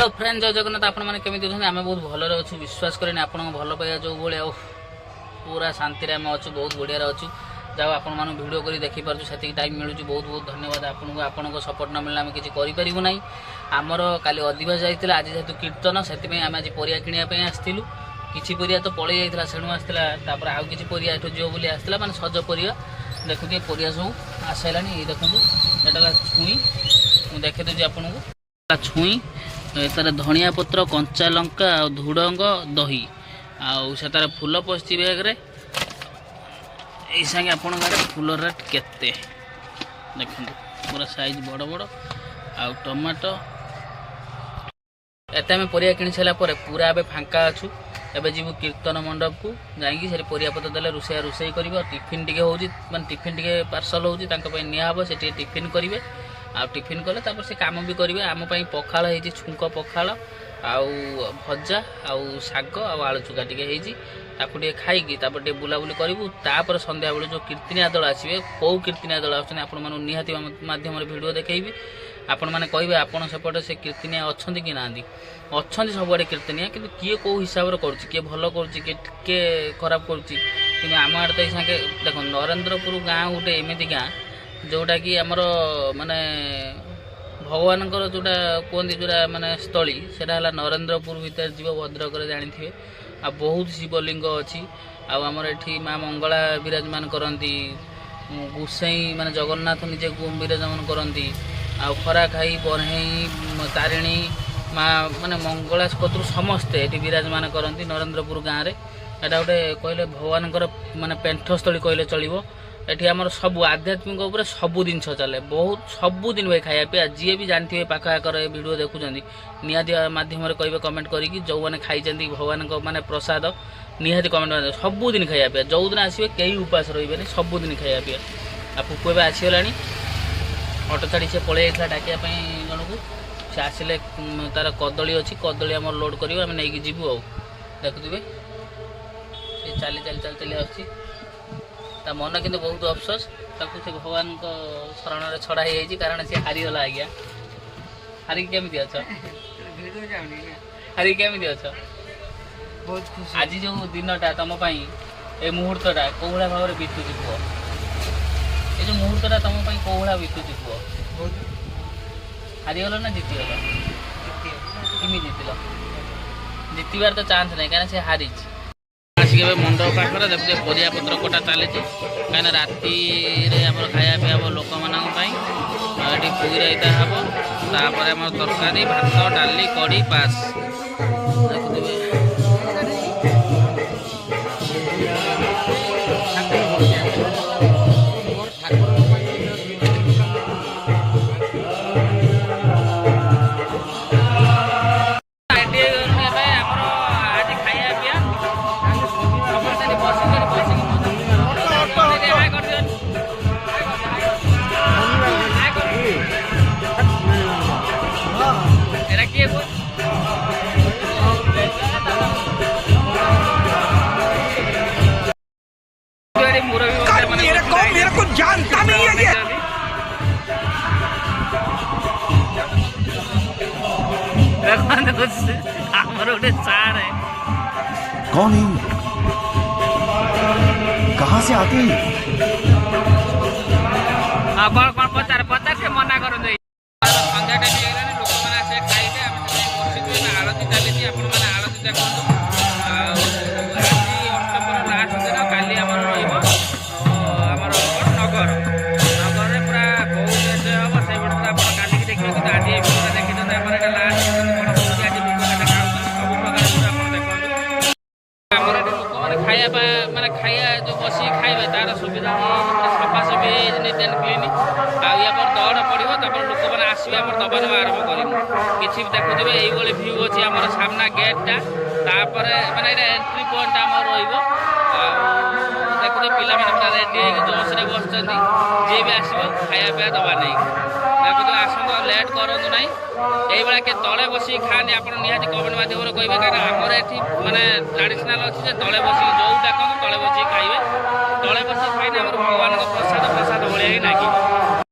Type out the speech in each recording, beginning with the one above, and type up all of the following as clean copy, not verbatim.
Hello friend जय जगन्नाथ आपण मैंने केमी आम बहुत भलरे अच्छु विश्वास करें आप भल पाइबा जो भाई पूरा शांति आम अच्छु बहुत बढ़िया अच्छु जब आपण मान भिडियो कर देखिपुर से टाइम मिलूँ बहुत बहुत धन्यवाद आपको आपको सपोर्ट न मिलना आम किसी करूँ ना आमर काली अधिवास जाइए आज जेहतु कीर्तन से आम आज परिया किणापी आसलु किसी परिया तो पलि जाइए सेणु आसला आउ कि परिया एठू जीव बोली आसला माने सज परिया देखु परिया सब आसाला देखु एटा छुई मुझे देखी दूसरी आपको छुई तार धनिया पत्र कंचा लंका आ धुड़ंग दही आउ तार फूल पशि बैग्रे यही सागे आपण फूल रेट केते देखो पूरा साइज बड़ बड़ आउ टमाटो एत आम परिया किणी सारा पूरा ए फांका अच्छु एबे जीवु कीर्तन मंडप को जाइए से परिया पत्र देले रोषे रोषे कर टिफिन टे हो टिफिन टे पार्सल हो निहब से टिफिन करेंगे आ टिफिन कले से काम भी करेंगे आम पखाड़ हो छुंक पखाड़ आउ भजा आउ शाग आलू चुका टे खाई बुलाबुली करूँ तापर संध्या बेलू जो कीर्तनिया दल आसवे कौ कीर्तनिया दल आसती माध्यम भिडियो देखी आपण मैंने कहे आपड़ सेपटे से कीर्तनिया अच्छा कि ना अच्छा सबुआड़े कीर्तनिया कि किए कौ हिसाब से कर भल कर खराब करम आड़े तो ये देख नरेंद्रपुर गाँ गोटे एमती गाँ जोटा कि आमर माने भगवान जोटा कहते जोटा माने स्थली से नरेंद्रपुर भितर जीव भद्रक जानी आ बहुत शिवलिंग अच्छी आमर एठी माँ मंगला विराजमान करती गुसई माने जगन्नाथ निजे विराजमान करती आ खरा खाई बरहई तारिणी माँ माने मंगला कतु समस्ते ये विराजमान करती नरेंद्रपुर गाँव में एटा गोटे कहले भगवान माने पेंठस्थली कहले चलो ये आमर सब आध्यात्मिक उपर सबू जिनस चले बहुत सबुदिन भाई खाया पीया जी भी जानते पाख आकर वीडियो देखुं निहाती मध्यम कहे कमेंट करी जो मैंने खाई भगवान माने प्रसाद निहाती कमेंट सबुदिन खाया पीया जो दिन आसवे कई उपास रही सबुदिन खाया पीया आ पुपु ए आसीगला अटो छाड़ी से पलि जाता डाकिया जन को से आसिले तार कदली अच्छी कदली आम लोड कर नहीं जीवु आ देखुवे से चली चली चली चली आस मन कि बहुत अफसोस ताकू से भगवान शरण में छड़ा ही कारण सी हारीगला आज्ञा हारिक केमी अच हारिक केमी अच आज जो दिनटा तुम ए मुहूर्तटा कौ भाया भाव में बीतुची कह ये जो मुहूर्तटा तुम कौ भाया बीतुची कह हारीगल ना जीतीगल किमी जीतिल जीतबार तो चांस नहीं कहीं से हारी आसिक मंडप पाखर देखते परिया पत्र कटा चली कहीं राति खाया पीया लोक मानी पुई रायता हम तापर आम तरकारी भात डाली कड़ी पास देखुवे मेरे को जानता नहीं है ये कौन है कहाँ से आते हैं पचार पचार से मना कर संध्या टाइम लोक मैंने आसे खाइबे आरती चली आरती देखो लास्ट दिन काली आम नगर नगर पूरा बहुत एंजय हम से काली देखिए कि आज ये देखते हैं लास्ट खाया माने खाया जो बस खाइबे तार सुविधा सफा सफी नीट एंड क्लीन आया दौड़ पड़ो लोक मैंने आसवे आम दबा दबा आरम्भ कर किसी भी देखुए ये भ्यू अच्छी आम सामना गेटा तापर माने एंट्री पॉइंट आम देखते पिला पूरा रेडी जोश में बस जी भी आसो खाया पीया दबा नहीं देखते आसतु लेट करूँ ना ये के तले बस खाने आप निहाती कमेंट माध्यम कहे कहीं आमर ये माने ट्राडिशनाल अच्छे तले बस जो देखो तले बस खाइबे तले बस खाइने भगवान प्रसाद प्रसाद भाई ही लगे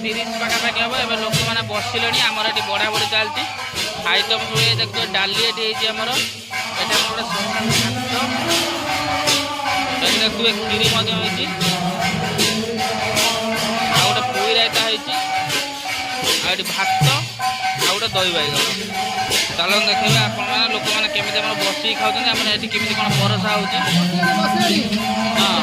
30 ପାଖାପାଖି ହେବ। ଏବେ ଲୋକମାନେ ବସିଲେଣି। ଆମର ଏଠି ବଢ଼ାବଢ଼ି ଚାଲିଛି। ଆଇଟମ୍ ହୁଏ ଦେଖୁଛ ଡାଲି ଏଠି ହେଇଛି ଆମର। ଏଠି ଆମର ଗୋଟେ ଭାତ ଏଠି ଦେଖୁଥିବେ କ୍ଷୀରି ମଧ୍ୟ ହେଇଛି। ଆଉ ଗୋଟେ ପୋଇ ରାଇତା ହେଇଛି। ଆଉ ଏଠି ଭାତ ଆଉ ଗୋଟେ ଦହି ବାଇଗଣ। ଚାଲନ୍ତୁ ଦେଖିବେ ଆପଣମାନେ ଲୋକମାନେ କେମିତି ଆମର ବସିକି ଖାଉଛନ୍ତି। ଆମର ଏଠି କେମିତି କ'ଣ ପରସା ହେଉଛି। ହଁ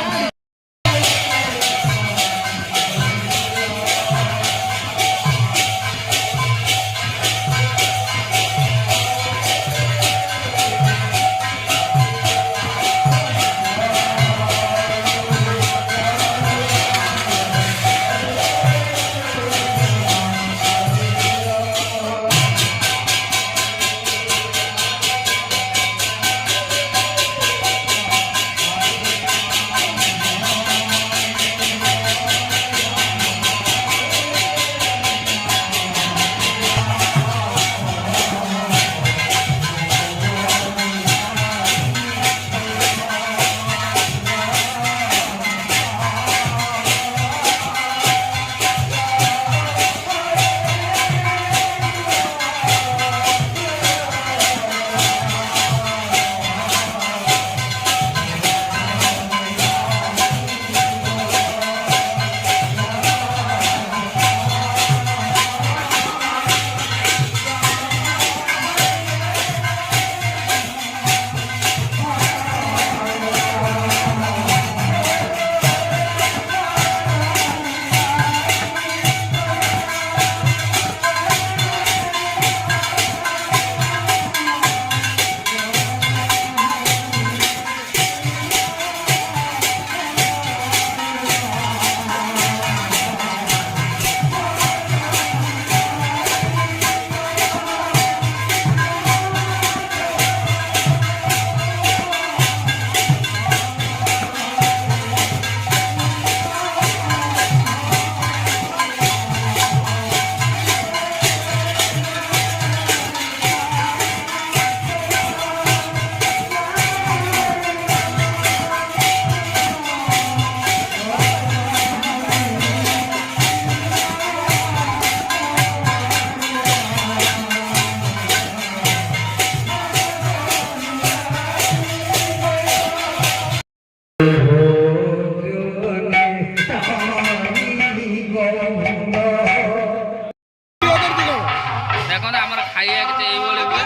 ଦେଖନ୍ତୁ ଆମର ଖାଇବା କିଛି ଏଇଭଳି ହୁଏ।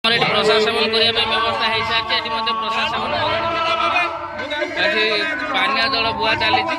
ଆମର ଏଠି ପ୍ରସାଦ ସେବନ କରିବା ପାଇଁ ବ୍ୟବସ୍ଥା ହେଇସାରିଛି। ଏଠି ମଧ୍ୟ ପ୍ରସାଦ ସେବନ ଏଠି ପାନୀୟ ଜଳ ବୁହା ଚାଲିଛି।